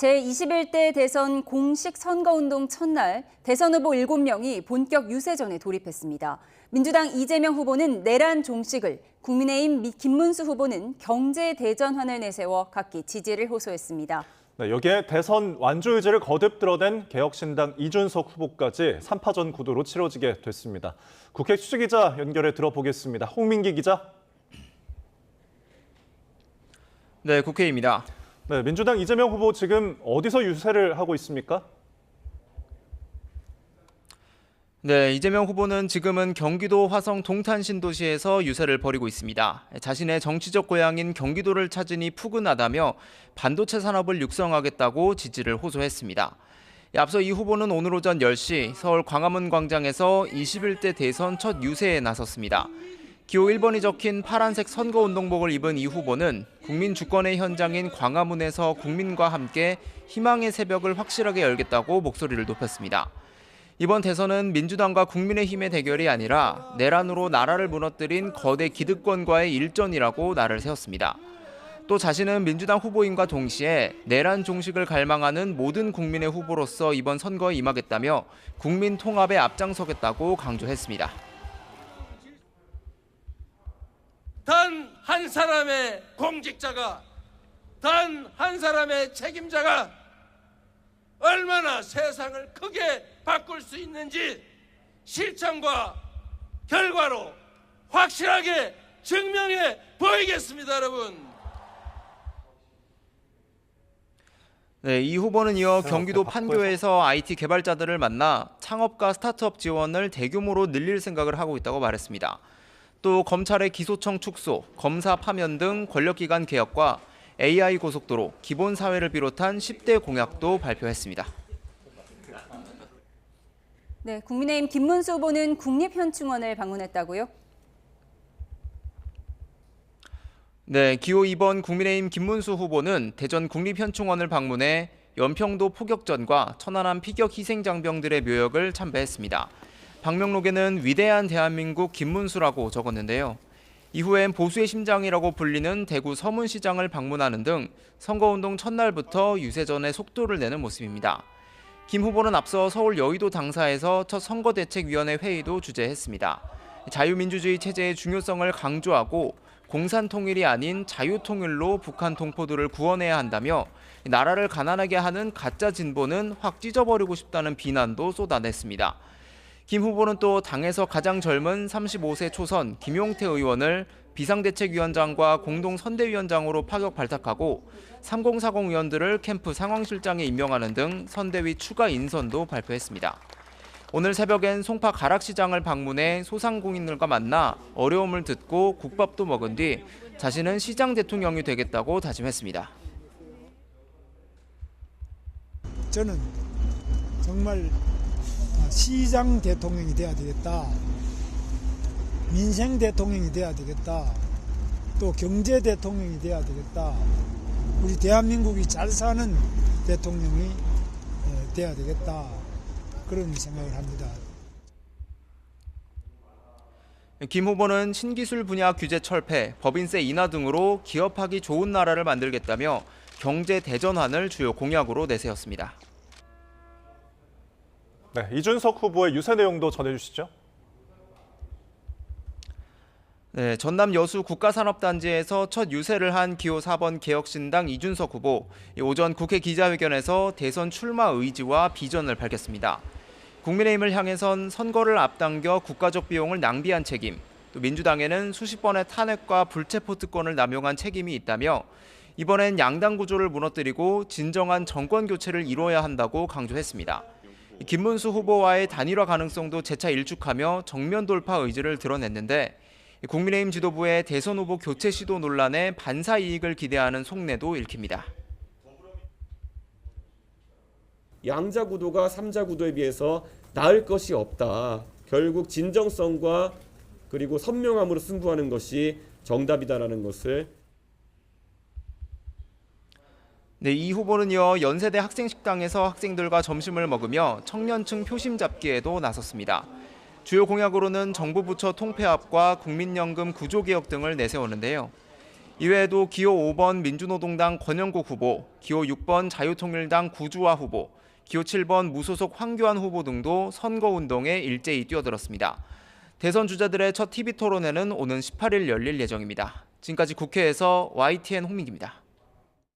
제21대 대선 공식 선거운동 첫날 대선 후보 7명이 본격 유세전에 돌입했습니다. 민주당 이재명 후보는 내란 종식을, 국민의힘 김문수 후보는 경제 대전환을 내세워 각기 지지를 호소했습니다. 네, 여기에 대선 완주 의지를 거듭 드러낸 개혁신당 이준석 후보까지 3파전 구도로 치러지게 됐습니다. 국회 취재기자 연결해 들어보겠습니다. 홍민기 기자. 네, 국회입니다. 네, 민주당 이재명 후보 지금 어디서 유세를 하고 있습니까? 네, 이재명 후보는 지금은 경기도 화성 동탄 신도시에서 유세를 벌이고 있습니다. 자신의 정치적 고향인 경기도를 찾으니 푸근하다며 반도체 산업을 육성하겠다고 지지를 호소했습니다. 앞서 이 후보는 오늘 오전 10시 서울 광화문 광장에서 21대 대선 첫 유세에 나섰습니다. 기호 1번이 적힌 파란색 선거운동복을 입은 이 후보는 국민 주권의 현장인 광화문에서 국민과 함께 희망의 새벽을 확실하게 열겠다고 목소리를 높였습니다. 이번 대선은 민주당과 국민의힘의 대결이 아니라 내란으로 나라를 무너뜨린 거대 기득권과의 일전이라고 날을 세웠습니다. 또 자신은 민주당 후보인과 동시에 내란 종식을 갈망하는 모든 국민의 후보로서 이번 선거에 임하겠다며 국민 통합에 앞장서겠다고 강조했습니다. 단 한 사람의 공직자가, 단 한 사람의 책임자가 얼마나 세상을 크게 바꿀 수 있는지 실천과 결과로 확실하게 증명해 보이겠습니다, 여러분. 네, 이 후보는 이어 경기도 판교에서 IT 개발자들을 만나 창업과 스타트업 지원을 대규모로 늘릴 생각을 하고 있다고 말했습니다. 또 검찰의 기소청 축소, 검사 파면 등 권력기관 개혁과 AI 고속도로, 기본사회를 비롯한 10대 공약도 발표했습니다. 네, 국민의힘 김문수 후보는 국립현충원을 방문했다고요? 네, 기호 2번 국민의힘 김문수 후보는 대전 국립현충원을 방문해 연평도 포격전과 천안함 피격 희생장병들의 묘역을 참배했습니다. 방명록에는 위대한 대한민국 김문수라고 적었는데요. 이후엔 보수의 심장이라고 불리는 대구 서문시장을 방문하는 등 선거운동 첫날부터 유세전에 속도를 내는 모습입니다. 김 후보는 앞서 서울 여의도 당사에서 첫 선거대책위원회 회의도 주재했습니다. 자유민주주의 체제의 중요성을 강조하고 공산통일이 아닌 자유통일로 북한 동포들을 구원해야 한다며 나라를 가난하게 하는 가짜 진보는 확 찢어버리고 싶다는 비난도 쏟아냈습니다. 김 후보는 또 당에서 가장 젊은 35세 초선 김용태 의원을 비상대책위원장과 공동선대위원장으로 파격 발탁하고 3040 의원들을 캠프 상황실장에 임명하는 등 선대위 추가 인선도 발표했습니다. 오늘 새벽엔 송파 가락시장을 방문해 소상공인들과 만나 어려움을 듣고 국밥도 먹은 뒤 자신은 시장 대통령이 되겠다고 다짐했습니다. 저는 정말 시장 대통령이 돼야 되겠다. 민생 대통령이 돼야 되겠다. 또 경제 대통령이 돼야 되겠다. 우리 대한민국이 잘 사는 대통령이 돼야 되겠다. 그런 생각을 합니다. 김 후보는 신기술 분야 규제 철폐, 법인세 인하 등으로 기업하기 좋은 나라를 만들겠다며 경제 대전환을 주요 공약으로 내세웠습니다. 네, 이준석 후보의 유세 내용도 전해주시죠. 네, 전남 여수 국가산업단지에서 첫 유세를 한 기호 4번 개혁신당 이준석 후보, 오전 국회 기자회견에서 대선 출마 의지와 비전을 밝혔습니다. 국민의힘을 향해선 선거를 앞당겨 국가적 비용을 낭비한 책임, 또 민주당에는 수십 번의 탄핵과 불체포 특권을 남용한 책임이 있다며 이번엔 양당 구조를 무너뜨리고 진정한 정권 교체를 이뤄야 한다고 강조했습니다. 김문수 후보와의 단일화 가능성도 재차 일축하며 정면 돌파 의지를 드러냈는데 국민의힘 지도부의 대선 후보 교체 시도 논란에 반사 이익을 기대하는 속내도 읽힙니다. 양자 구도가 3자 구도에 비해서 나을 것이 없다. 결국 진정성과 그리고 선명함으로 승부하는 것이 정답이다라는 것을. 네, 이 후보는요, 연세대 학생식당에서 학생들과 점심을 먹으며 청년층 표심 잡기에도 나섰습니다. 주요 공약으로는 정부 부처 통폐합과 국민연금 구조개혁 등을 내세우는데요. 이외에도 기호 5번 민주노동당 권영국 후보, 기호 6번 자유통일당 구주화 후보, 기호 7번 무소속 황교안 후보 등도 선거운동에 일제히 뛰어들었습니다. 대선 주자들의 첫 TV 토론회는 오는 18일 열릴 예정입니다. 지금까지 국회에서 YTN 홍민기입니다.